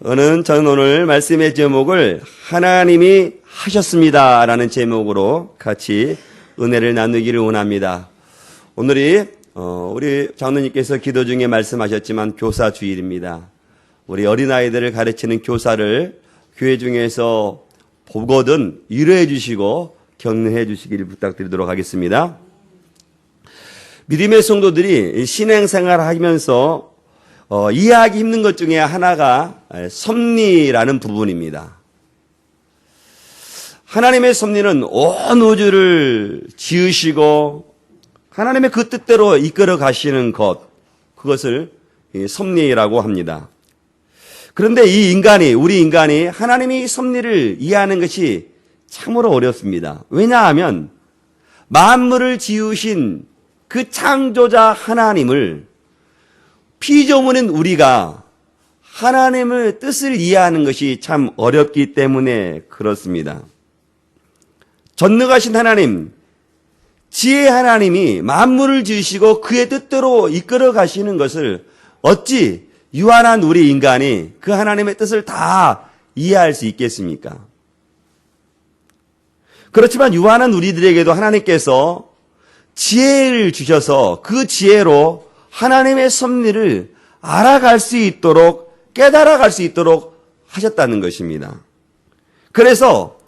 저는 오늘 말씀의 제목을 하나님이 하셨습니다 라는 제목으로 같이 은혜를 나누기를 원합니다. 오늘이 우리 장로님께서 기도 중에 말씀하셨지만 교사 주일입니다. 우리 어린아이들을 가르치는 교사를 교회 중에서 보거든 위로해 주시고 격려해 주시기를 부탁드리도록 하겠습니다. 믿음의 성도들이 신앙생활을 하면서 이해하기 힘든 것 중에 하나가 섭리라는 부분입니다. 하나님의 섭리는 온 우주를 지으시고 하나님의 그 뜻대로 이끌어 가시는 것, 그것을 섭리라고 합니다. 그런데 우리 인간이 하나님의 섭리를 이해하는 것이 참으로 어렵습니다. 왜냐하면 만물을 지으신 그 창조자 하나님을 피조물인 우리가 하나님의 뜻을 이해하는 것이 참 어렵기 때문에 그렇습니다. 전능하신 하나님, 지혜 하나님이 만물을 지으시고 그의 뜻대로 이끌어 가시는 것을 어찌 유한한 우리 인간이 그 하나님의 뜻을 다 이해할 수 있겠습니까? 그렇지만 유한한 우리들에게도 하나님께서 지혜를 주셔서 그 지혜로 하나님의 섭리를 알아갈 수 있도록, 깨달아갈 수 있도록 하셨다는 것입니다. 그래서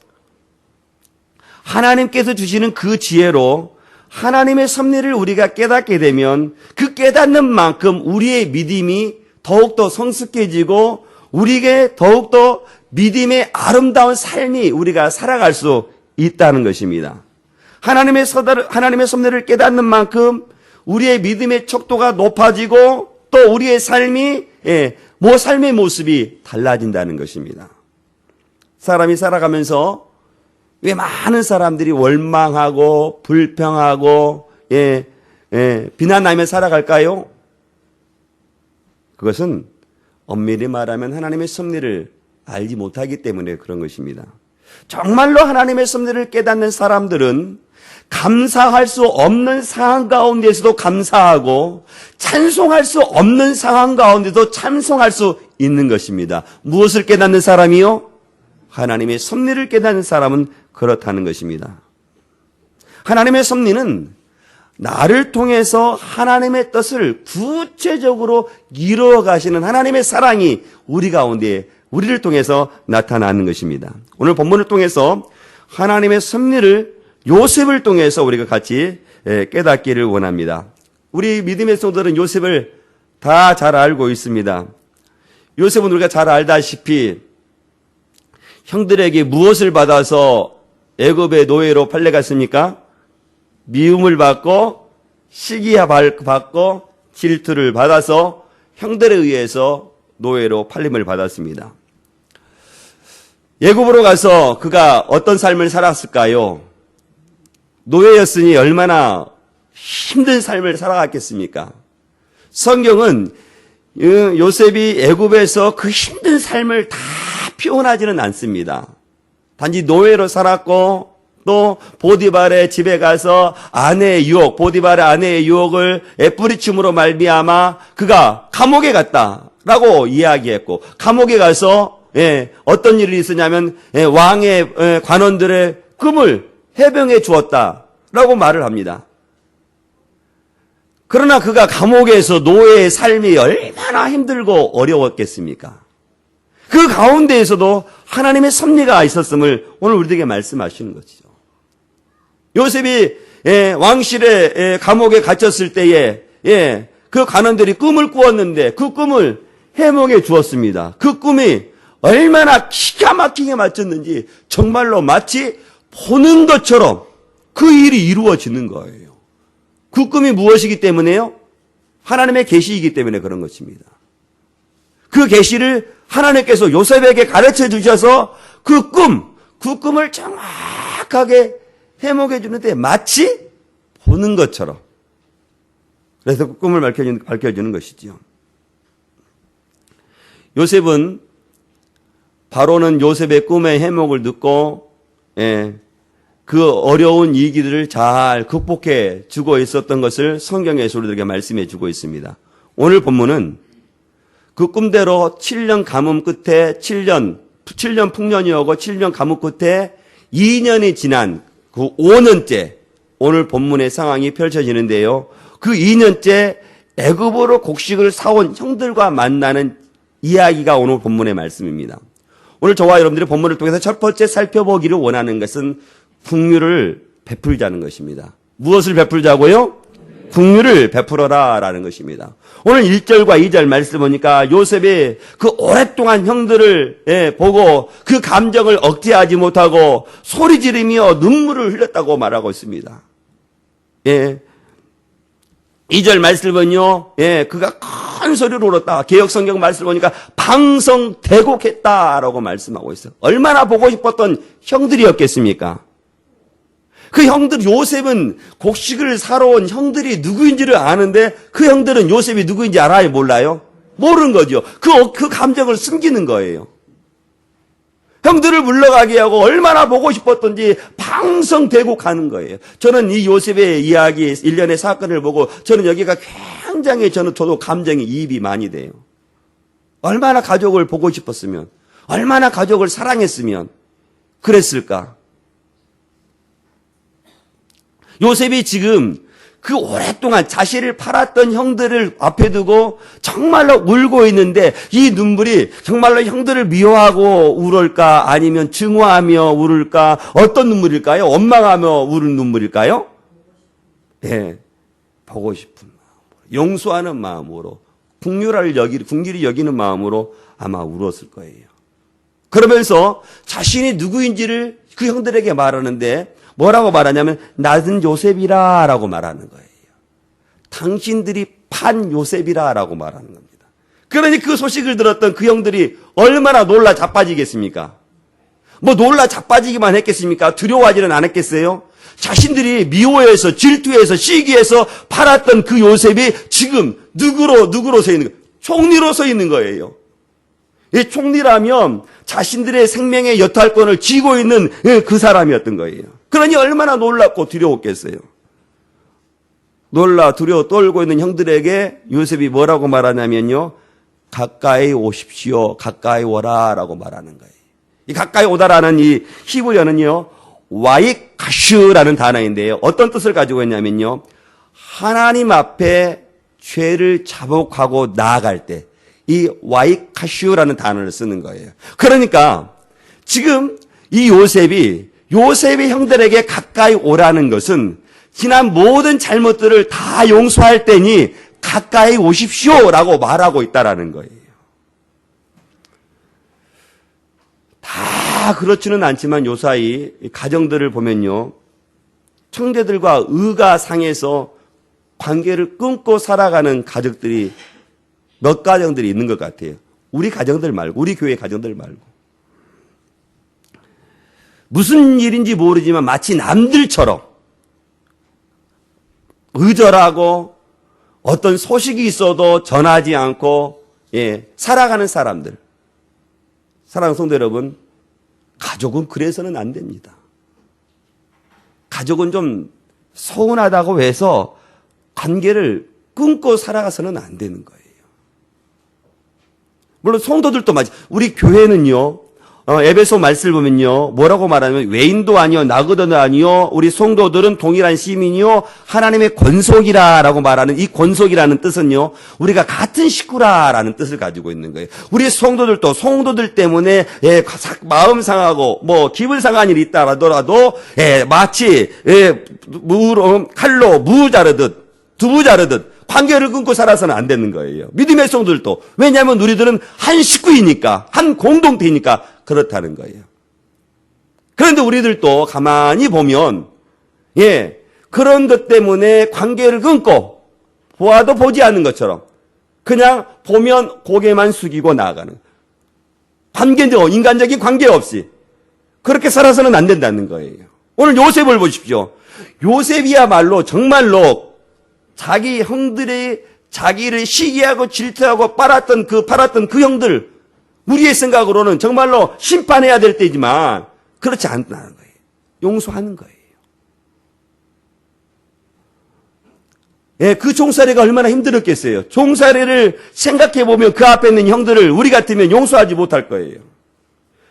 하나님께서 주시는 그 지혜로 하나님의 섭리를 우리가 깨닫게 되면 그 깨닫는 만큼 우리의 믿음이 더욱더 성숙해지고 우리에게 더욱더 믿음의 아름다운 삶이 우리가 살아갈 수 있다는 것입니다. 하나님의 섭리를 깨닫는 만큼 우리의 믿음의 척도가 높아지고 또 우리의 삶의 모습이 달라진다는 것입니다. 사람이 살아가면서 왜 많은 사람들이 원망하고 불평하고 비난하며 살아갈까요? 그것은 엄밀히 말하면 하나님의 섭리를 알지 못하기 때문에 그런 것입니다. 정말로 하나님의 섭리를 깨닫는 사람들은 감사할 수 없는 상황 가운데서도 감사하고 찬송할 수 없는 상황 가운데도 찬송할 수 있는 것입니다. 무엇을 깨닫는 사람이요? 하나님의 섭리를 깨닫는 사람은 그렇다는 것입니다. 하나님의 섭리는 나를 통해서 하나님의 뜻을 구체적으로 이루어 가시는 하나님의 사랑이 우리 가운데 우리를 통해서 나타나는 것입니다. 오늘 본문을 통해서 하나님의 섭리를 요셉을 통해서 우리가 같이 깨닫기를 원합니다. 우리 믿음의 성도들은 요셉을 다 잘 알고 있습니다. 요셉은 우리가 잘 알다시피 형들에게 무엇을 받아서 애굽의 노예로 팔려갔습니까? 미움을 받고 시기야 받고 질투를 받아서 형들에 의해서 노예로 팔림을 받았습니다. 애굽으로 가서 그가 어떤 삶을 살았을까요? 노예였으니 얼마나 힘든 삶을 살아갔겠습니까? 성경은 요셉이 애굽에서 그 힘든 삶을 다 표현하지는 않습니다. 단지 노예로 살았고 또 보디발의 집에 가서 보디발의 아내의 유혹을 뿌리춤으로 말미암아 그가 감옥에 갔다라고 이야기했고 감옥에 가서 어떤 일이 있었냐면 왕의 관원들의 꿈을 해병해 주었다라고 말을 합니다. 그러나 그가 감옥에서 노예의 삶이 얼마나 힘들고 어려웠겠습니까? 그 가운데에서도 하나님의 섭리가 있었음을 오늘 우리에게 말씀하시는 것이죠. 요셉이 왕실의 감옥에 갇혔을 때에 그 관원들이 꿈을 꾸었는데 그 꿈을 해몽해 주었습니다. 그 꿈이 얼마나 기가 막히게 맞췄는지 정말로 마치 보는 것처럼 그 일이 이루어지는 거예요. 그 꿈이 무엇이기 때문에요? 하나님의 계시이기 때문에 그런 것입니다. 그 계시를 하나님께서 요셉에게 가르쳐 주셔서 그 꿈을 정확하게 해몽해 주는데 마치 보는 것처럼 그래서 그 꿈을 밝혀주는 것이지요. 요셉은 바로는 요셉의 꿈의 해몽을 듣고 그 어려운 위기들을 잘 극복해 주고 있었던 것을 성경에서 우리들에게 말씀해 주고 있습니다. 오늘 본문은 그 꿈대로 7년 가뭄 끝에 7년 풍년이 오고 7년 가뭄 끝에 2년이 지난 그 5년째 오늘 본문의 상황이 펼쳐지는데요. 그 2년째 애굽으로 곡식을 사온 형들과 만나는 이야기가 오늘 본문의 말씀입니다. 오늘 저와 여러분들이 본문을 통해서 첫 번째 살펴보기를 원하는 것은 긍휼을 베풀자는 것입니다. 무엇을 베풀자고요? 긍휼을 베풀어라라는 것입니다. 오늘 1절과 2절 말씀 보니까 요셉이 그 오랫동안 형들을 보고 그 감정을 억제하지 못하고 소리 지르며 눈물을 흘렸다고 말하고 있습니다. 2절 말씀을 보면요. 그가 큰 소리로 울었다. 개혁성경 말씀을 보니까 방성대곡했다라고 말씀하고 있어요. 얼마나 보고 싶었던 형들이었겠습니까? 그 형들, 요셉은 곡식을 사러 온 형들이 누구인지를 아는데 그 형들은 요셉이 누구인지 알아요? 몰라요? 모르는 거죠. 그 감정을 숨기는 거예요. 형들을 물러가게 하고 얼마나 보고 싶었던지 방성대곡하는 거예요. 저는 이 요셉의 이야기, 일련의 사건을 보고 저는 여기가 굉장히 저도 감정이 이입이 많이 돼요. 얼마나 가족을 보고 싶었으면, 얼마나 가족을 사랑했으면 그랬을까? 요셉이 지금 그 오랫동안 자신을 팔았던 형들을 앞에 두고 정말로 울고 있는데 이 눈물이 정말로 형들을 미워하고 울을까 아니면 증오하며 울을까 어떤 눈물일까요? 원망하며 우는 눈물일까요? 보고 싶은 마음으로, 용서하는 마음으로, 긍휼히 여기는 마음으로 아마 울었을 거예요. 그러면서 자신이 누구인지를 그 형들에게 말하는데 뭐라고 말하냐면 나는 요셉이라 라고 말하는 거예요. 당신들이 판 요셉이라 라고 말하는 겁니다. 그러니 그 소식을 들었던 그 형들이 얼마나 놀라 자빠지겠습니까? 뭐 놀라 자빠지기만 했겠습니까? 두려워하지는 않았겠어요? 자신들이 미워해서 질투해서 시기해서 팔았던 그 요셉이 지금 누구로 서 있는 거예요? 총리로 서 있는 거예요. 이 총리라면 자신들의 생명의 여탈권을 쥐고 있는 그 사람이었던 거예요. 그러니 얼마나 놀랍고 두려웠겠어요. 놀라 두려워 떨고 있는 형들에게 요셉이 뭐라고 말하냐면요. 가까이 오십시오. 가까이 오라라고 말하는 거예요. 이 가까이 오다라는 이 히브리어는요. 와이카슈라는 단어인데요. 어떤 뜻을 가지고 있냐면요. 하나님 앞에 죄를 자복하고 나아갈 때 이 와이카슈라는 단어를 쓰는 거예요. 그러니까 지금 이 요셉이 형들에게 가까이 오라는 것은 지난 모든 잘못들을 다 용서할 때니 가까이 오십시오라고 말하고 있다라는 거예요. 다 그렇지는 않지만 요사이 가정들을 보면요. 형제들과 의가 상해서 관계를 끊고 살아가는 가족들이 몇 가정들이 있는 것 같아요. 우리 가정들 말고, 우리 교회 가정들 말고. 무슨 일인지 모르지만 마치 남들처럼 의절하고 어떤 소식이 있어도 전하지 않고 살아가는 사람들. 사랑하는 성도 여러분, 가족은 그래서는 안 됩니다. 가족은 좀 서운하다고 해서 관계를 끊고 살아가서는 안 되는 거예요. 물론 성도들도 우리 교회는요. 에베소 말씀을 보면요. 뭐라고 말하냐면 외인도 아니요 나그도도 아니요 우리 성도들은 동일한 시민이요 하나님의 권속이라라고 말하는 이 권속이라는 뜻은요. 우리가 같은 식구라라는 뜻을 가지고 있는 거예요. 우리 성도들도 성도들 때문에 마음 상하고 뭐 기분 상한 일이 있다 하더라도 마치 칼로 무 자르듯 두부 자르듯 관계를 끊고 살아서는 안 되는 거예요. 믿음의 성도들도. 왜냐하면 우리들은 한 식구이니까, 한 공동체이니까 그렇다는 거예요. 그런데 우리들도 가만히 보면, 그런 것 때문에 관계를 끊고, 보아도 보지 않는 것처럼, 그냥 보면 고개만 숙이고 나아가는. 인간적인 관계 없이. 그렇게 살아서는 안 된다는 거예요. 오늘 요셉을 보십시오. 요셉이야말로 정말로 자기 형들이 자기를 시기하고 질투하고 팔았던 그 형들, 우리의 생각으로는 정말로 심판해야 될 때지만 그렇지 않다는 거예요. 용서하는 거예요. 예, 그 종살이가 얼마나 힘들었겠어요. 종살이를 생각해보면 그 앞에 있는 형들을 우리 같으면 용서하지 못할 거예요.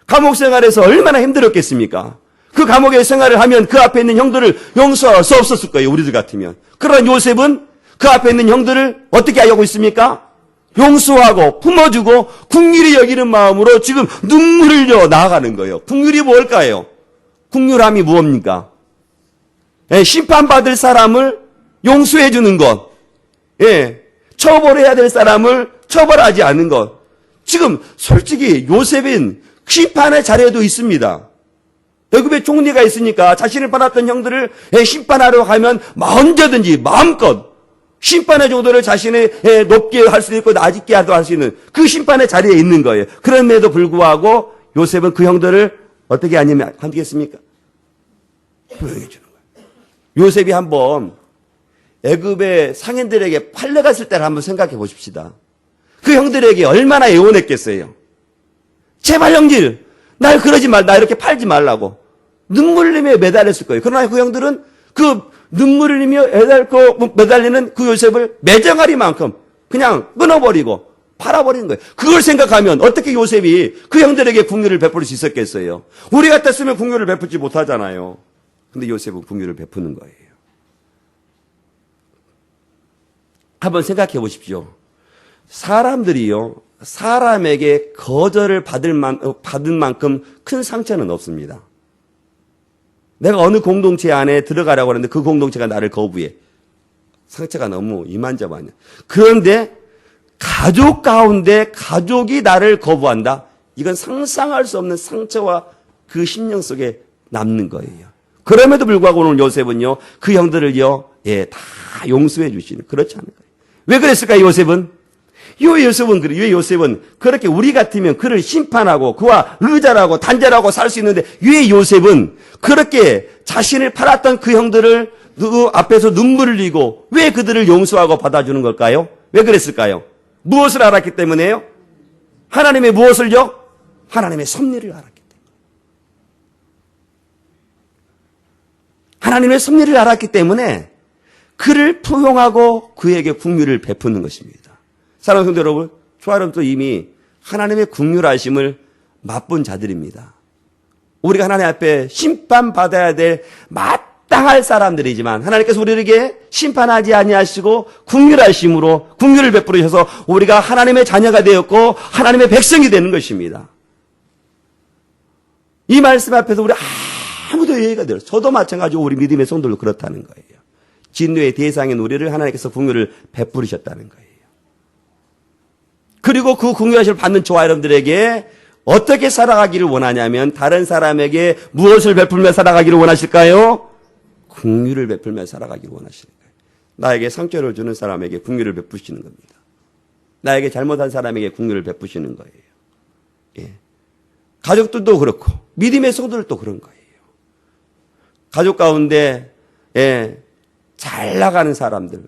감옥 생활에서 얼마나 힘들었겠습니까? 그 감옥에 생활을 하면 그 앞에 있는 형들을 용서할 수 없었을 거예요. 우리들 같으면. 그러나 요셉은 그 앞에 있는 형들을 어떻게 하고 있습니까? 용서하고 품어주고 긍휼히 여기는 마음으로 지금 눈물을 흘려 나아가는 거예요. 긍휼이 뭘까요? 긍휼함이 무엇입니까? 예, 심판받을 사람을 용서해 주는 것. 예, 처벌해야 될 사람을 처벌하지 않는 것. 지금 솔직히 요셉은 심판의 자리에도 있습니다. 애굽에 총리가 있으니까 자신을 받았던 형들을 심판하러 가면 언제든지 마음껏 심판의 정도를 자신의 높게 할 수도 있고 낮게 할 수 있는 그 심판의 자리에 있는 거예요. 그럼에도 불구하고 요셉은 그 형들을 어떻게 하겠습니까? 포용해 주는 거예요. 요셉이 한번 애굽의 상인들에게 팔려갔을 때를 한번 생각해 보십시다. 그 형들에게 얼마나 애원했겠어요. 제발 형들, 날 그러지 말, 나 이렇게 팔지 말라고. 눈물 흘리며 매달렸을 거예요. 그러나 그 형들은 그 눈물 흘리며 매달리는 그 요셉을 매정하리만큼 그냥 끊어버리고 팔아버리는 거예요. 그걸 생각하면 어떻게 요셉이 그 형들에게 긍휼을 베풀 수 있었겠어요? 우리 같았으면 긍휼을 베풀지 못하잖아요. 근데 요셉은 긍휼을 베푸는 거예요. 한번 생각해 보십시오. 사람들이요, 사람에게 거절을 받은 만큼 큰 상처는 없습니다. 내가 어느 공동체 안에 들어가라고 하는데 그 공동체가 나를 거부해. 상처가 너무 이만저만이야. 그런데 가족 가운데 가족이 나를 거부한다? 이건 상상할 수 없는 상처와 그 심령 속에 남는 거예요. 그럼에도 불구하고 오늘 요셉은요, 그 형들을요, 다 용서해 주시는, 그렇지 않은 거예요. 왜 그랬을까요, 요셉은? 왜 요셉은 그렇게 우리 같으면 그를 심판하고 그와 의절하고 단절하고 살 수 있는데 왜 요셉은 그렇게 자신을 팔았던 그 형들을 그 앞에서 눈물을 흘리고 왜 그들을 용서하고 받아주는 걸까요? 왜 그랬을까요? 무엇을 알았기 때문에요? 하나님의 무엇을요? 하나님의 섭리를 알았기 때문에. 하나님의 섭리를 알았기 때문에 그를 포용하고 그에게 긍휼을 베푸는 것입니다. 사랑하는 성도 여러분, 저와 여러분도 이미 하나님의 긍휼하심을 맛본 자들입니다. 우리가 하나님 앞에 심판받아야 될 마땅할 사람들이지만 하나님께서 우리에게 심판하지 아니하시고 긍휼하심으로 긍휼을 베풀으셔서 우리가 하나님의 자녀가 되었고 하나님의 백성이 되는 것입니다. 이 말씀 앞에서 우리 아무도 예의가 되어 저도 마찬가지로 우리 믿음의 성도도 그렇다는 거예요. 진노의 대상인 우리를 하나님께서 긍휼을 베풀으셨다는 거예요. 그리고 그 긍휼하심을 받는 저와 여러분들에게 어떻게 살아가기를 원하냐면 다른 사람에게 무엇을 베풀며 살아가기를 원하실까요? 긍휼을 베풀며 살아가기를 원하시는 거예요. 나에게 상처를 주는 사람에게 긍휼을 베푸시는 겁니다. 나에게 잘못한 사람에게 긍휼을 베푸시는 거예요. 예. 가족들도 그렇고 믿음의 성도들도 그런 거예요. 가족 가운데 잘 나가는 사람들,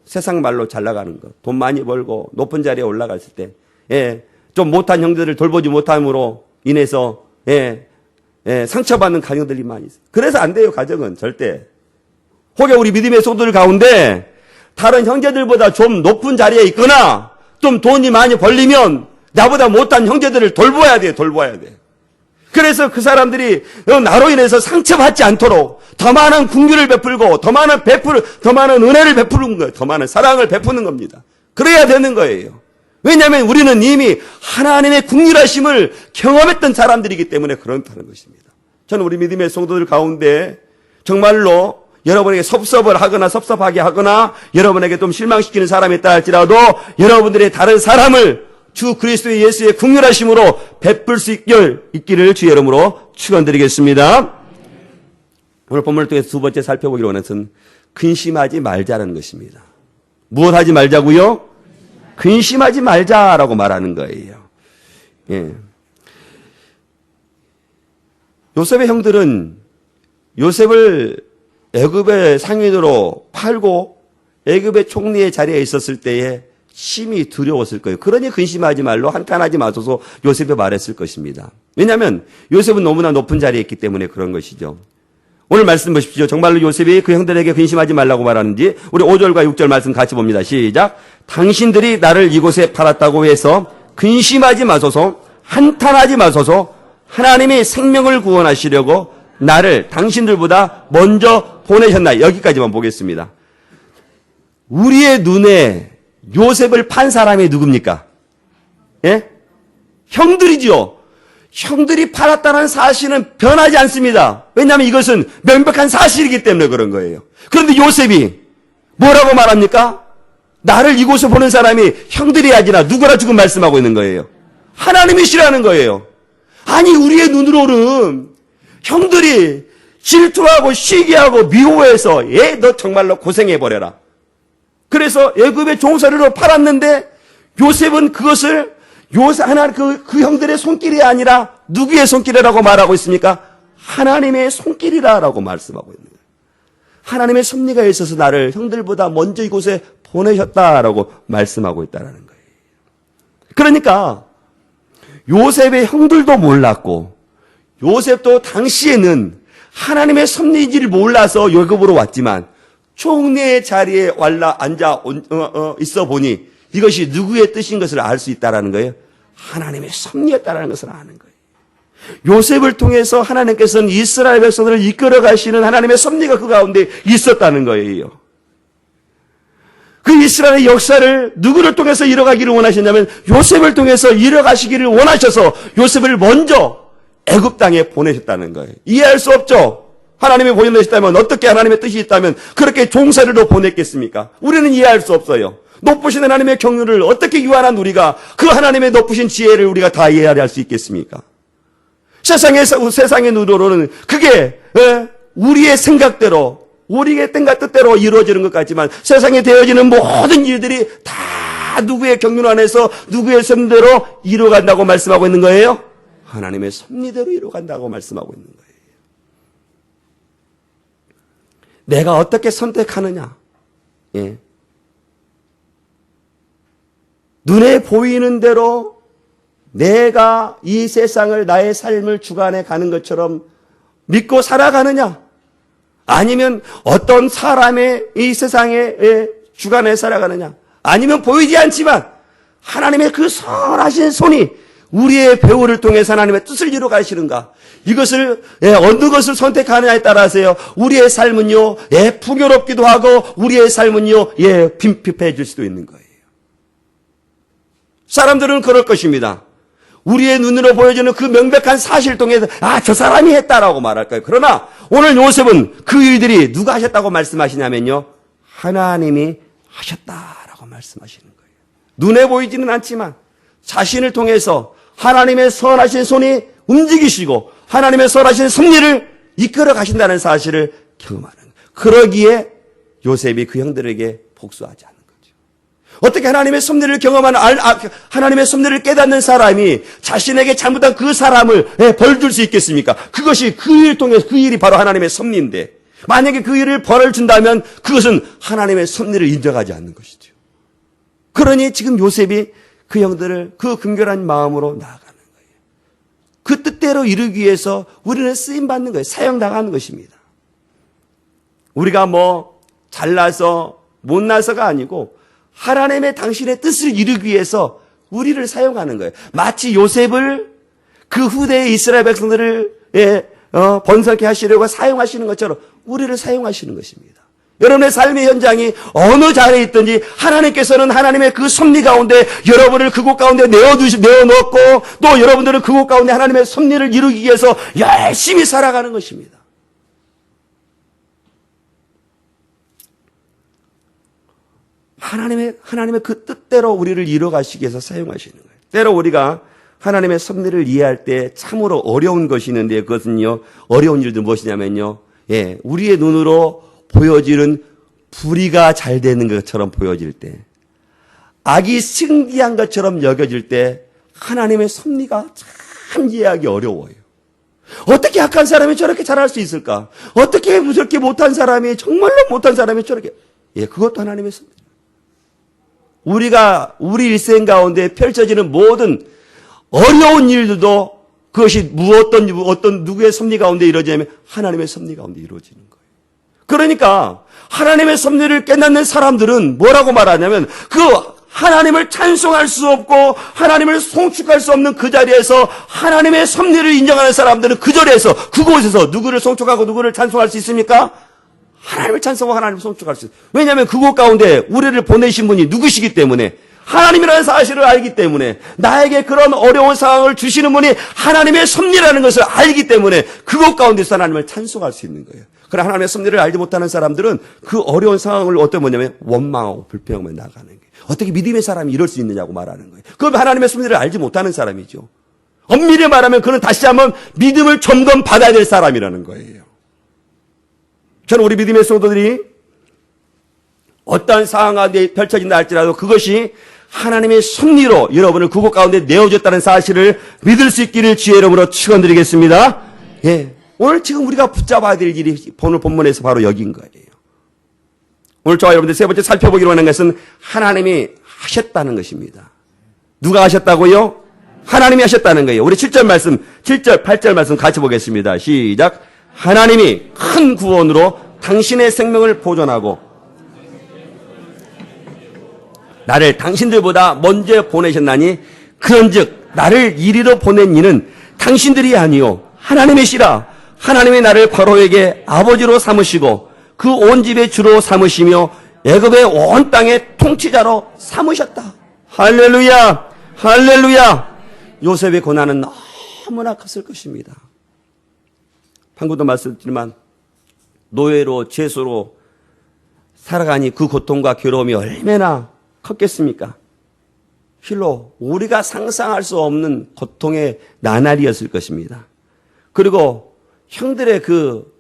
세상 말로 잘 나가는 것, 돈 많이 벌고 높은 자리에 올라갔을 때, 좀 못한 형들을 돌보지 못함으로 인해서, 상처받는 가정들이 많이 있어요. 그래서 안 돼요, 가정은 절대. 혹여 우리 믿음의 성도들 가운데 다른 형제들보다 좀 높은 자리에 있거나 좀 돈이 많이 벌리면 나보다 못한 형제들을 돌봐야 돼. 그래서 그 사람들이 나로 인해서 상처받지 않도록 더 많은 긍휼을 베풀고 더 많은 은혜를 베푸는 거예요. 더 많은 사랑을 베푸는 겁니다. 그래야 되는 거예요. 왜냐하면 우리는 이미 하나님의 긍휼하심을 경험했던 사람들이기 때문에 그렇다는 것입니다. 저는 우리 믿음의 성도들 가운데 정말로 여러분에게 섭섭하게 하거나 여러분에게 좀 실망시키는 사람이 있다 할지라도 여러분들의 다른 사람을 주 그리스도의 예수의 긍휼하심으로 베풀 수 있기를 주의 이름으로 축원드리겠습니다. 오늘 본문을 통해서 두 번째 살펴보기로 원하는 것은 근심하지 말자라는 것입니다. 무엇 하지 말자고요? 근심하지 말자라고 말하는 거예요. 예. 요셉의 형들은 요셉을 애굽의 상인으로 팔고 애굽의 총리의 자리에 있었을 때에 심히 두려웠을 거예요. 그러니 근심하지 말로 한탄하지 마소서 요셉이 말했을 것입니다. 왜냐하면 요셉은 너무나 높은 자리에 있기 때문에 그런 것이죠. 오늘 말씀 보십시오. 정말로 요셉이 그 형들에게 근심하지 말라고 말하는지 우리 5절과 6절 말씀 같이 봅니다. 시작. 당신들이 나를 이곳에 팔았다고 해서 근심하지 마소서, 한탄하지 마소서. 하나님이 생명을 구원하시려고 나를 당신들보다 먼저 보내셨나요? 여기까지만 보겠습니다. 우리의 눈에 요셉을 판 사람이 누굽니까? 예? 형들이죠. 형들이 팔았다는 사실은 변하지 않습니다. 왜냐하면 이것은 명백한 사실이기 때문에 그런 거예요. 그런데 요셉이 뭐라고 말합니까? 나를 이곳에 보낸 사람이 형들이 아니라 누구라 지금 말씀하고 있는 거예요. 하나님이시라는 거예요. 아니 우리의 눈으로는 형들이 질투하고 시기하고 미워해서 너 정말로 고생해버려라. 그래서 애굽의 종살이로 팔았는데 요셉은 그것을 그 형들의 손길이 아니라 누구의 손길이라고 말하고 있습니까? 하나님의 손길이라고 말씀하고 있는 거예요. 하나님의 섭리가 있어서 나를 형들보다 먼저 이곳에 보내셨다라고 말씀하고 있다는 거예요. 그러니까 요셉의 형들도 몰랐고 요셉도 당시에는 하나님의 섭리인지를 몰라서 애굽으로 왔지만 총리의 자리에 앉아 있어 보니 이것이 누구의 뜻인 것을 알 수 있다는 거예요. 하나님의 섭리였다는 것을 아는 거예요. 요셉을 통해서 하나님께서는 이스라엘 백성들을 이끌어 가시는 하나님의 섭리가 그 가운데 있었다는 거예요. 그 이스라엘의 역사를 누구를 통해서 이뤄가기를 원하셨냐면 요셉을 통해서 이뤄가시기를 원하셔서 요셉을 먼저 애굽 땅에 보내셨다는 거예요. 이해할 수 없죠. 하나님이 보내셨다면 어떻게 하나님의 뜻이 있다면 그렇게 종살이로 보냈겠습니까? 우리는 이해할 수 없어요. 높으신 하나님의 경륜을 어떻게 유한한 우리가 그 하나님의 높으신 지혜를 우리가 다 이해할 수 있겠습니까? 세상의 눈으로는 그게 우리의 생각대로 우리의 뜻대로 이루어지는 것 같지만 세상에 되어지는 모든 일들이 다 누구의 경륜 안에서 누구의 섭리대로 이루어간다고 말씀하고 있는 거예요? 하나님의 섭리대로 이루어간다고 말씀하고 있는 거예요. 내가 어떻게 선택하느냐? 예. 눈에 보이는 대로 내가 이 세상을 나의 삶을 주관해 가는 것처럼 믿고 살아가느냐? 아니면 어떤 사람의 이 세상에 주관해 살아가느냐? 아니면 보이지 않지만 하나님의 그 선하신 손이 우리의 배후를 통해서 하나님의 뜻을 이루어 가시는가? 이것을 어느 것을 선택하느냐에 따라서요. 우리의 삶은요. 풍요롭기도 하고 우리의 삶은요. 빈핍해질 수도 있는 거예요. 사람들은 그럴 것입니다. 우리의 눈으로 보여지는 그 명백한 사실 통해서 저 사람이 했다라고 말할 거예요. 그러나 오늘 요셉은 그 일들이 누가 하셨다고 말씀하시냐면요. 하나님이 하셨다라고 말씀하시는 거예요. 눈에 보이지는 않지만 자신을 통해서 하나님의 선하신 손이 움직이시고 하나님의 선하신 섭리를 이끌어 가신다는 사실을 경험하는 거예요. 그러기에 요셉이 그 형들에게 복수하지 않는 거죠. 어떻게 하나님의 섭리를 경험하는 하나님의 섭리를 깨닫는 사람이 자신에게 잘못한 그 사람을 벌 줄 수 있겠습니까? 그것이 그 일을 통해서 그 일이 바로 하나님의 섭리인데 만약에 그 일을 벌을 준다면 그것은 하나님의 섭리를 인정하지 않는 것이죠. 그러니 지금 요셉이 그 형들을 그 긍휼한 마음으로 나아가는 거예요. 그 뜻대로 이루기 위해서 우리는 쓰임받는 거예요. 사용당하는 것입니다. 우리가 잘나서 못나서가 아니고 하나님의 당신의 뜻을 이루기 위해서 우리를 사용하는 거예요. 마치 요셉을 그 후대의 이스라엘 백성들을 번성케 하시려고 사용하시는 것처럼 우리를 사용하시는 것입니다. 여러분의 삶의 현장이 어느 자리에 있든지 하나님께서는 하나님의 그 섭리 가운데 여러분을 그곳 가운데 내어놓고 또 여러분들은 그곳 가운데 하나님의 섭리를 이루기 위해서 열심히 살아가는 것입니다. 하나님의 그 뜻대로 우리를 이루어가시기 위해서 사용하시는 거예요. 때로 우리가 하나님의 섭리를 이해할 때 참으로 어려운 것이 있는데 그것은요. 어려운 일도 무엇이냐면요. 우리의 눈으로 보여지는 불의가 잘 되는 것처럼 보여질 때 악이 승리한 것처럼 여겨질 때 하나님의 섭리가 참 이해하기 어려워요. 어떻게 악한 사람이 저렇게 잘할 수 있을까? 어떻게 저렇게 못한 사람이 정말로 못한 사람이 저렇게 그것도 하나님의 섭리. 우리 일생 가운데 펼쳐지는 모든 어려운 일들도 그것이 어떤 누구의 섭리 가운데 이루어지냐면 하나님의 섭리 가운데 이루어지는 거예요. 그러니까 하나님의 섭리를 깨닫는 사람들은 뭐라고 말하냐면 그 하나님을 찬송할 수 없고 하나님을 송축할 수 없는 그 자리에서 하나님의 섭리를 인정하는 사람들은 그 자리에서 그곳에서 누구를 송축하고 누구를 찬송할 수 있습니까? 하나님을 찬송하고 하나님을 송축할 수 있어요. 왜냐하면 그곳 가운데 우리를 보내신 분이 누구시기 때문에 하나님이라는 사실을 알기 때문에 나에게 그런 어려운 상황을 주시는 분이 하나님의 섭리라는 것을 알기 때문에 그곳 가운데서 하나님을 찬송할 수 있는 거예요. 그러나 하나님의 섭리를 알지 못하는 사람들은 그 어려운 상황을 어떤 뭐냐면 원망하고 불평하며 나가는 거예요. 어떻게 믿음의 사람이 이럴 수 있느냐고 말하는 거예요. 그건 하나님의 섭리를 알지 못하는 사람이죠. 엄밀히 말하면 그는 다시 한번 믿음을 점검 받아야 될 사람이라는 거예요. 저는 우리 믿음의 성도들이 어떠한 상황 가운데 펼쳐진다 할지라도 그것이 하나님의 섭리로 여러분을 그곳 가운데 내어줬다는 사실을 믿을 수 있기를 주의 이름으로 축원드리겠습니다. 예. 오늘 지금 우리가 붙잡아야 될 일이 오늘 본문에서 바로 여기인 거예요. 오늘 저와 여러분들 세 번째 살펴보기로 하는 것은 하나님이 하셨다는 것입니다. 누가 하셨다고요? 하나님이 하셨다는 거예요. 우리 7절 말씀, 7절, 8절 말씀 같이 보겠습니다. 시작. 하나님이 큰 구원으로 당신의 생명을 보존하고 나를 당신들보다 먼저 보내셨나니 그런즉 나를 이리로 보낸 이는 당신들이 아니요 하나님이시라. 하나님이 나를 바로에게 아버지로 삼으시고 그 온 집의 주로 삼으시며 애굽의 온 땅의 통치자로 삼으셨다. 할렐루야, 할렐루야. 요셉의 고난은 너무나 컸을 것입니다. 방금도 말씀드렸지만 노예로 죄수로 살아가니 그 고통과 괴로움이 얼마나 컸겠습니까? 실로 우리가 상상할 수 없는 고통의 나날이었을 것입니다. 그리고 형들의 그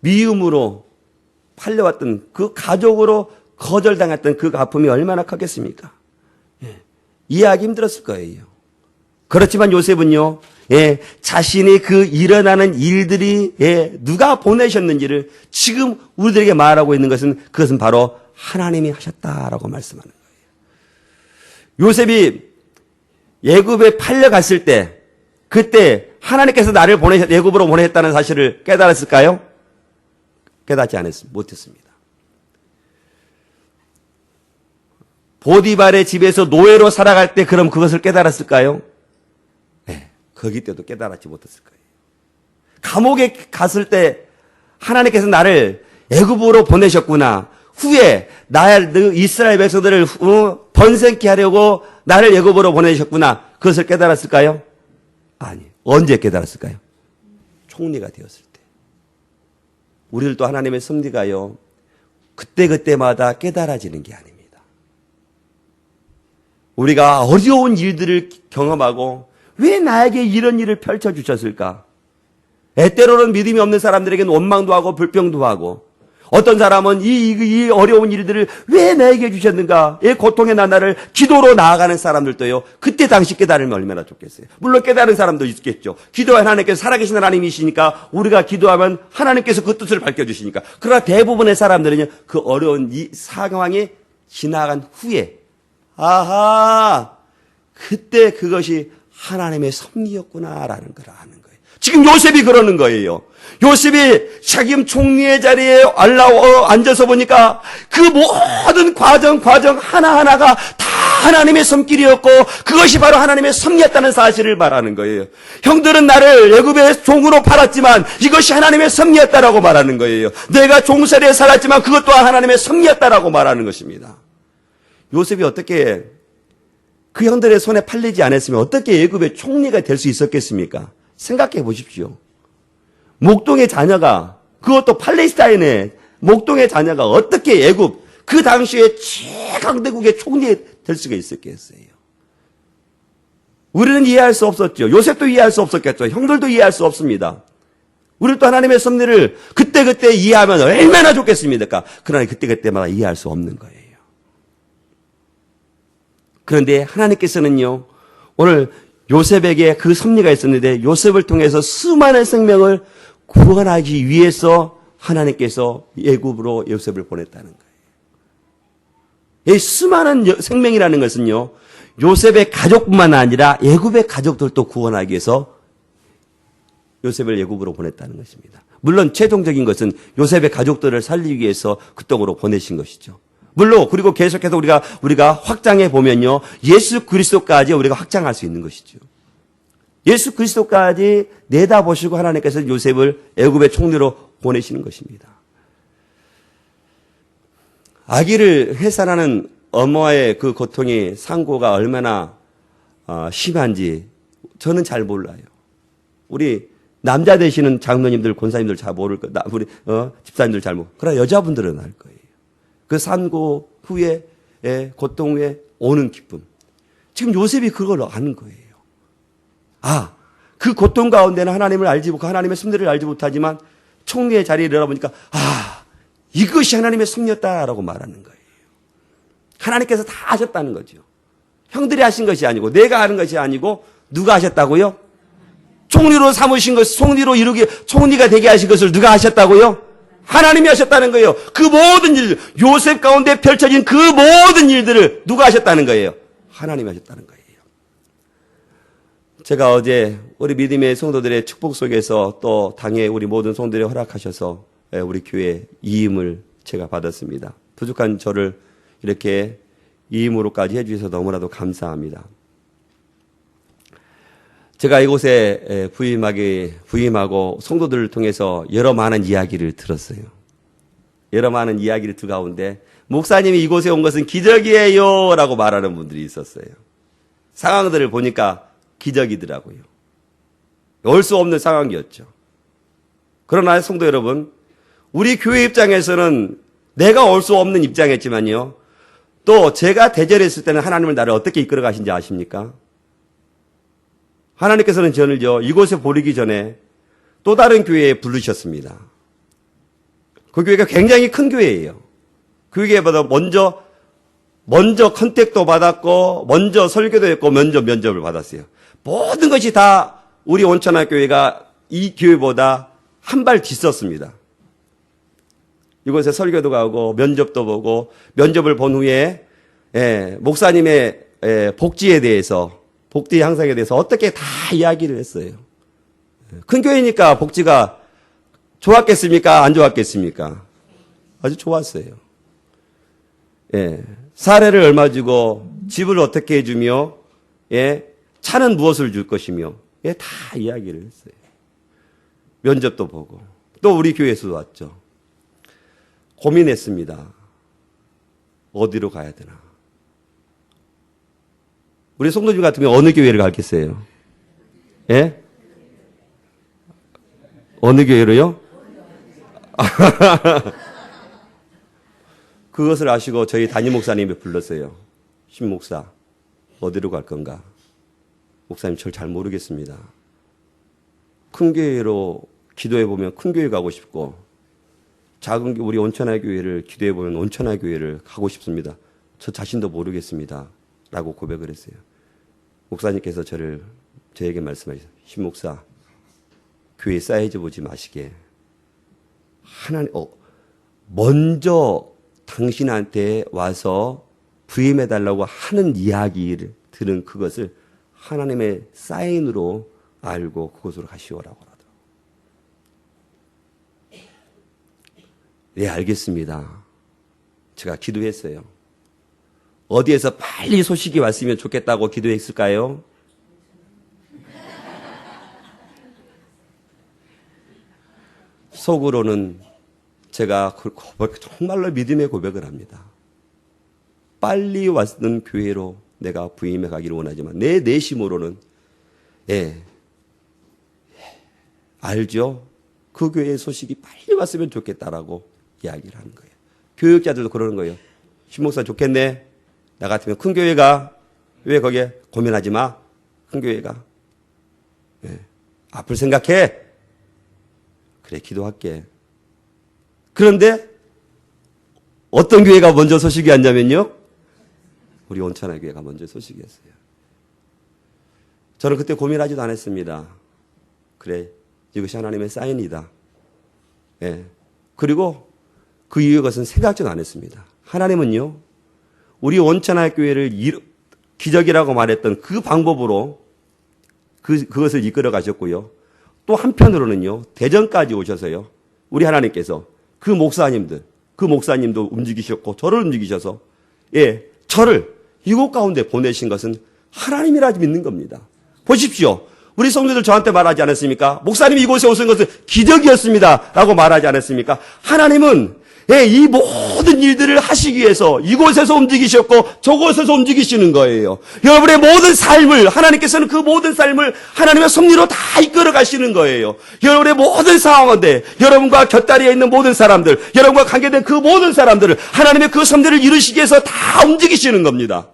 미움으로 팔려왔던 그 가족으로 거절당했던 그 아픔이 얼마나 컸겠습니까? 예, 이해하기 힘들었을 거예요. 그렇지만 요셉은요, 예, 자신이 그 일어나는 일들이 누가 보내셨는지를 지금 우리들에게 말하고 있는 것은 그것은 바로 하나님이 하셨다라고 말씀하는 거예요. 요셉이 애굽에 팔려갔을 때 그때 하나님께서 나를 애굽으로 보내셨다는 사실을 깨달았을까요? 깨닫지 못했습니다. 보디발의 집에서 노예로 살아갈 때 그럼 그것을 깨달았을까요? 네, 거기 때도 깨달았지 못했을 거예요. 감옥에 갔을 때 하나님께서 나를 애굽으로 보내셨구나. 후에 이스라엘 백성들을 번성케 하려고 나를 애굽으로 보내셨구나. 그것을 깨달았을까요? 아니. 언제 깨달았을까요? 총리가 되었을 때. 우리들도 하나님의 섭리가요, 그때그때마다 깨달아지는 게 아닙니다. 우리가 어려운 일들을 경험하고 왜 나에게 이런 일을 펼쳐주셨을까? 때로는 믿음이 없는 사람들에게는 원망도 하고 불평도 하고 어떤 사람은 이 어려운 일들을 왜 나에게 주셨는가? 이 고통의 나날을 기도로 나아가는 사람들도요. 그때 당시 깨달으면 얼마나 좋겠어요. 물론 깨달은 사람도 있겠죠. 기도한 하나님께서 살아계신 하나님이시니까 우리가 기도하면 하나님께서 그 뜻을 밝혀주시니까. 그러나 대부분의 사람들은요. 그 어려운 이 상황이 지나간 후에 아하 그때 그것이 하나님의 섭리였구나라는 걸 아는 거예요. 지금 요셉이 그러는 거예요. 요셉이 자기 총리의 자리에 앉아서 보니까 그 모든 과정 하나하나가 다 하나님의 손길이었고 그것이 바로 하나님의 섭리였다는 사실을 말하는 거예요. 형들은 나를 애굽의 종으로 팔았지만 이것이 하나님의 섭리였다라고 말하는 거예요. 내가 종살이에 살았지만 그것 또한 하나님의 섭리였다라고 말하는 것입니다. 요셉이 어떻게 그 형들의 손에 팔리지 않았으면 어떻게 애굽의 총리가 될 수 있었겠습니까? 생각해 보십시오. 목동의 자녀가 그것도 팔레스타인의 목동의 자녀가 어떻게 애굽 그 당시에 최강대국의 총리 될 수가 있었겠어요. 우리는 이해할 수 없었죠. 요셉도 이해할 수 없었겠죠. 형들도 이해할 수 없습니다. 우리도 하나님의 섭리를 그때그때 이해하면 얼마나 좋겠습니까? 그러나 그때그때마다 이해할 수 없는 거예요. 그런데 하나님께서는요, 오늘 요셉에게 그 섭리가 있었는데 요셉을 통해서 수많은 생명을 구원하기 위해서 하나님께서 애굽으로 요셉을 보냈다는 거예요. 이 수많은 생명이라는 것은요, 요셉의 가족뿐만 아니라 애굽의 가족들도 구원하기 위해서 요셉을 애굽으로 보냈다는 것입니다. 물론 최종적인 것은 요셉의 가족들을 살리기 위해서 그 땅으로 보내신 것이죠. 물론 그리고 계속해서 우리가 확장해 보면요, 예수 그리스도까지 우리가 확장할 수 있는 것이죠. 예수 그리스도까지 내다보시고 하나님께서 요셉을 애굽의 총리로 보내시는 것입니다. 아기를 해산하는 엄마의 그 고통이 상고가 얼마나 심한지 저는 잘 몰라요. 우리 남자 되시는 장로님들, 권사님들 잘 모를 거예요. 우리 집사님들 잘 모르고. 그러나 여자분들은 알 거예요. 그 산고 후에 고통 후에 오는 기쁨. 지금 요셉이 그걸 아는 거예요. 그 고통 가운데는 하나님을 알지 못하고 하나님의 섭리를 알지 못하지만 총리의 자리에 일어나보니까 이것이 하나님의 섭리였다라고 말하는 거예요. 하나님께서 다 하셨다는 거죠. 형들이 하신 것이 아니고 내가 하는 것이 아니고 누가 하셨다고요? 총리로 삼으신 것, 총리가 되게 하신 것을 누가 하셨다고요? 하나님이 하셨다는 거예요. 그 모든 일, 요셉 가운데 펼쳐진 그 모든 일들을 누가 하셨다는 거예요? 하나님이 하셨다는 거예요. 제가 어제 우리 믿음의 성도들의 축복 속에서 또 당에 우리 모든 성도들이 허락하셔서 우리 교회 이임을 제가 받았습니다. 부족한 저를 이렇게 이임으로까지 해주셔서 너무나도 감사합니다. 제가 이곳에 부임하고 성도들을 통해서 여러 많은 이야기를 들었어요. 여러 많은 이야기를 들 가운데 목사님이 이곳에 온 것은 기적이에요 라고 말하는 분들이 있었어요. 상황들을 보니까 기적이더라고요. 올 수 없는 상황이었죠. 그러나 성도 여러분, 우리 교회 입장에서는 내가 올 수 없는 입장이었지만요, 또 제가 대절했을 때는 하나님은 나를 어떻게 이끌어 가신지 아십니까? 하나님께서는 저를요, 이곳에 보내기 전에 또 다른 교회에 부르셨습니다. 그 교회가 굉장히 큰 교회예요. 그 교회보다 먼저 컨택도 받았고, 먼저 설교도 했고, 면접을 받았어요. 모든 것이 다 우리 온천학교회가 이 교회보다 한 발 뒤섰습니다. 이곳에 설교도 가고, 면접도 보고, 면접을 본 후에, 목사님의 복지에 대해서, 복지 향상에 대해서 어떻게 다 이야기를 했어요. 큰 교회니까 복지가 좋았겠습니까? 안 좋았겠습니까? 아주 좋았어요. 사례를 얼마 주고, 집을 어떻게 해주며, 차는 무엇을 줄 것이며, 다 이야기를 했어요. 면접도 보고, 또 우리 교회에서도 왔죠. 고민했습니다. 어디로 가야 되나? 우리 성도님 같으면 어느 교회를 가겠어요? 어느 교회로요? 그것을 아시고 저희 담임 목사님이 불렀어요. 신 목사, 어디로 갈 건가? 목사님, 저를 잘 모르겠습니다. 큰 교회로 기도해보면 큰 교회 가고 싶고, 작은 교회, 우리 온천하 교회를 기도해보면 온천하 교회를 가고 싶습니다. 저 자신도 모르겠습니다. 라고 고백을 했어요. 목사님께서 저에게 말씀하셨어요. 신 목사, 교회 사이즈 보지 마시게. 먼저 당신한테 와서 부임해달라고 하는 이야기를 들은 그것을 하나님의 사인으로 알고 그곳으로 가시오라고 하더라고요. 네, 알겠습니다. 제가 기도했어요. 어디에서 빨리 소식이 왔으면 좋겠다고 기도했을까요? 속으로는 제가 정말로 믿음의 고백을 합니다. 빨리 왔는 교회로 내가 부임해 가기를 원하지만 내 내심으로는 알죠? 그 교회의 소식이 빨리 왔으면 좋겠다라고 이야기를 하는 거예요. 교육자들도 그러는 거예요. 신목사 좋겠네. 나 같으면 큰 교회가, 왜 거기에 고민하지 마. 큰 교회가. 앞을 생각해. 그래, 기도할게. 그런데 어떤 교회가 먼저 소식이 왔냐면요, 우리 온천하 교회가 먼저 소식이 왔어요. 저는 그때 고민하지도 않았습니다. 그래, 이것이 하나님의 사인이다. 그리고 그 이유의 것은 생각지도 않았습니다. 하나님은요, 우리 온천하 교회를 기적이라고 말했던 그 방법으로 그것을 이끌어 가셨고요. 또 한편으로는요, 대전까지 오셔서요, 우리 하나님께서 그 목사님도 움직이셨고, 저를 움직이셔서, 저를 이곳 가운데 보내신 것은 하나님이라 믿는 겁니다. 보십시오. 우리 성도들 저한테 말하지 않았습니까? 목사님이 이곳에 오신 것은 기적이었습니다. 라고 말하지 않았습니까? 하나님은 이 모든 일들을 하시기 위해서 이곳에서 움직이셨고 저곳에서 움직이시는 거예요. 여러분의 모든 삶을, 하나님께서는 그 모든 삶을 하나님의 섭리로 다 이끌어 가시는 거예요. 여러분의 모든 상황인데 여러분과 곁다리에 있는 모든 사람들, 여러분과 관계된 그 모든 사람들을 하나님의 그 섭리를 이루시기 위해서 다 움직이시는 겁니다.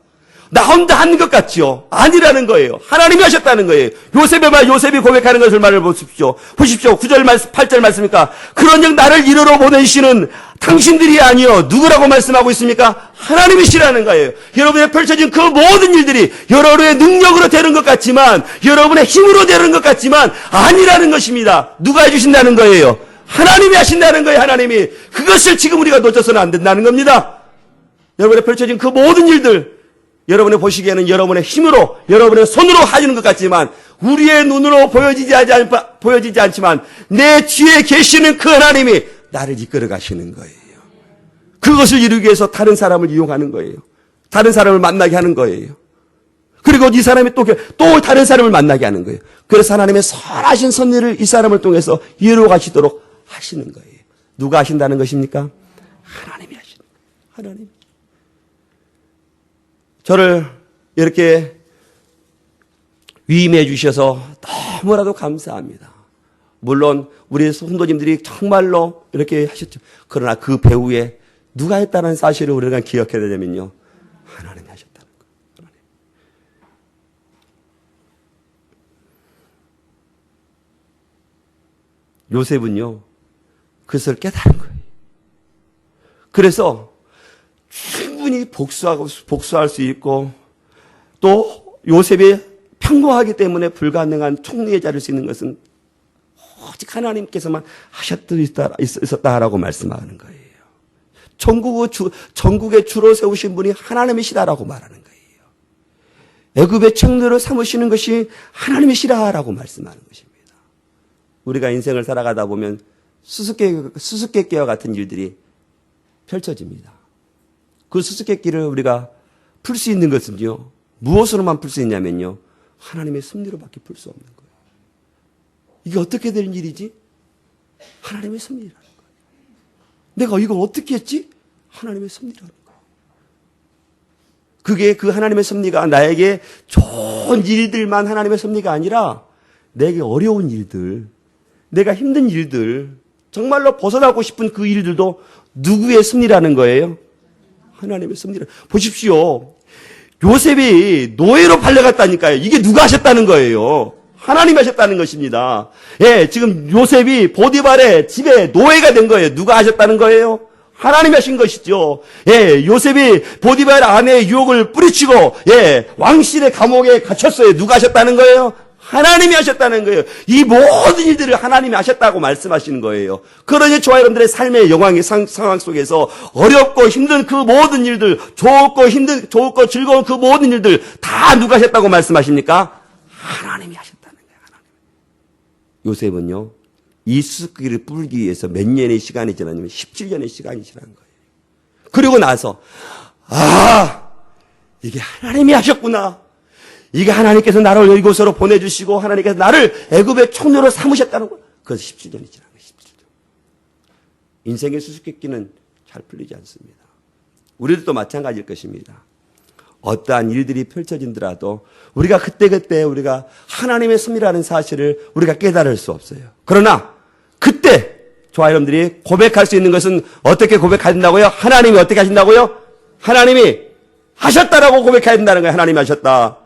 나 혼자 하는 것 같지요? 아니라는 거예요. 하나님이 하셨다는 거예요. 요셉이 고백하는 것을 말을 보십시오. 9절 8절 말씀입니까? 그런즉 나를 이르러 보내시는 당신들이 아니요 누구라고 말씀하고 있습니까? 하나님이시라는 거예요. 여러분의 펼쳐진 그 모든 일들이 여러분의 능력으로 되는 것 같지만, 여러분의 힘으로 되는 것 같지만 아니라는 것입니다. 누가 해주신다는 거예요? 하나님이 하신다는 거예요. 하나님이. 그것을 지금 우리가 놓쳐서는 안 된다는 겁니다. 여러분의 펼쳐진 그 모든 일들, 여러분이 보시기에는 여러분의 힘으로, 여러분의 손으로 하시는 것 같지만 우리의 눈으로 보여지지 않지만 내 뒤에 계시는 그 하나님이 나를 이끌어 가시는 거예요. 그것을 이루기 위해서 다른 사람을 이용하는 거예요. 다른 사람을 만나게 하는 거예요. 그리고 이 사람이 또 다른 사람을 만나게 하는 거예요. 그래서 하나님의 선하신 섭리를 이 사람을 통해서 이루어 가시도록 하시는 거예요. 누가 하신다는 것입니까? 하나님이 하시는 거예요. 하나님. 저를 이렇게 위임해 주셔서 너무나도 감사합니다. 물론 우리 성도님들이 정말로 이렇게 하셨죠. 그러나 그 배후에 누가 했다는 사실을 우리가 기억해야 되면요, 하나님이 하셨다는 거예요. 하나님. 요셉은요, 그것을 깨달은 거예요. 그래서 충분히 복수할 수 있고, 또 요셉이 평범하기 때문에 불가능한 총리의 자리를 수 있는 것은 오직 하나님께서만 있었다라고 말씀하는 거예요. 전국의 주로 세우신 분이 하나님이시다라고 말하는 거예요. 애굽의 총리로 삼으시는 것이 하나님이시라라고 말씀하는 것입니다. 우리가 인생을 살아가다 보면 수수께끼와 같은 일들이 펼쳐집니다. 그 수수께끼를 우리가 풀 수 있는 것은요, 무엇으로만 풀 수 있냐면요, 하나님의 섭리로밖에 풀 수 없는 거예요. 이게 어떻게 된 일이지? 하나님의 섭리라는 거예요. 내가 이걸 어떻게 했지? 하나님의 섭리라는 거예요. 그게 그 하나님의 섭리가 나에게 좋은 일들만 하나님의 섭리가 아니라 내게 어려운 일들, 내가 힘든 일들, 정말로 벗어나고 싶은 그 일들도 누구의 섭리라는 거예요? 하나님의 섭리를. 보십시오. 요셉이 노예로 팔려갔다니까요. 이게 누가 하셨다는 거예요? 하나님이 하셨다는 것입니다. 지금 요셉이 보디발의 집에 노예가 된 거예요. 누가 하셨다는 거예요? 하나님이 하신 것이죠. 요셉이 보디발 아내의 유혹을 뿌리치고, 왕실의 감옥에 갇혔어요. 누가 하셨다는 거예요? 하나님이 하셨다는 거예요. 이 모든 일들을 하나님이 하셨다고 말씀하시는 거예요. 그러니 저와 여러분들의 삶의 상황 속에서 어렵고 힘든 그 모든 일들, 좋고 즐거운 그 모든 일들 다 누가 하셨다고 말씀하십니까? 하나님이 하셨다는 거예요. 하나님. 요셉은요, 이 수수께끼를 풀기 위해서 몇 년의 시간이 지났냐면 17년의 시간이 지난 거예요. 그리고 나서 이게 하나님이 하셨구나. 이게 하나님께서 나를 이곳으로 보내주시고 하나님께서 나를 애굽의 총리로 삼으셨다는 거. 그래서 17년이 지난 거예요. 17년. 인생의 수수께끼는 잘 풀리지 않습니다. 우리들도 마찬가지일 것입니다. 어떠한 일들이 펼쳐진더라도 우리가 그때 우리가 하나님의 섭리라는 사실을 우리가 깨달을 수 없어요. 그러나 그때 저와 여러분들이 고백할 수 있는 것은 어떻게 고백한다고요? 하나님이 어떻게 하신다고요? 하나님이 하셨다라고 고백해야 된다는 거예요. 하나님이 하셨다.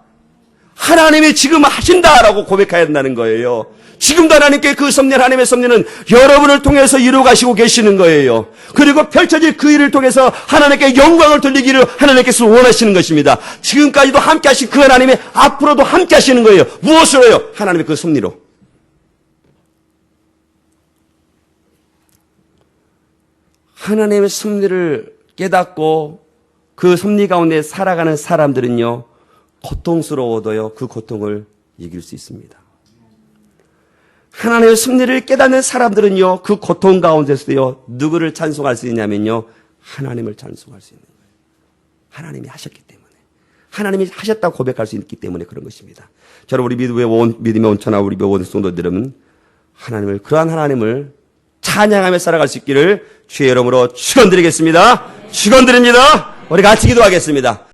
하나님이 지금 하신다라고 고백해야 된다는 거예요. 지금도 하나님께 그 섭리, 하나님의 섭리는 여러분을 통해서 이루어 가시고 계시는 거예요. 그리고 펼쳐질 그 일을 통해서 하나님께 영광을 돌리기를 하나님께서 원하시는 것입니다. 지금까지도 함께 하신 그 하나님이 앞으로도 함께 하시는 거예요. 무엇으로요? 하나님의 그 섭리로. 하나님의 섭리를 깨닫고 그 섭리 가운데 살아가는 사람들은요, 고통스러워도요, 그 고통을 이길 수 있습니다. 하나님의 섭리를 깨닫는 사람들은요, 그 고통 가운데서요, 누구를 찬송할 수 있냐면요, 하나님을 찬송할 수 있는 거예요. 하나님이 하셨기 때문에. 하나님이 하셨다고 고백할 수 있기 때문에 그런 것입니다. 저는 우리 믿음의 온천하 우리 모든 성도들은 그러한 하나님을 찬양하며 살아갈 수 있기를 주의 이름으로 축원드리겠습니다. 축원드립니다. 우리 같이 기도하겠습니다.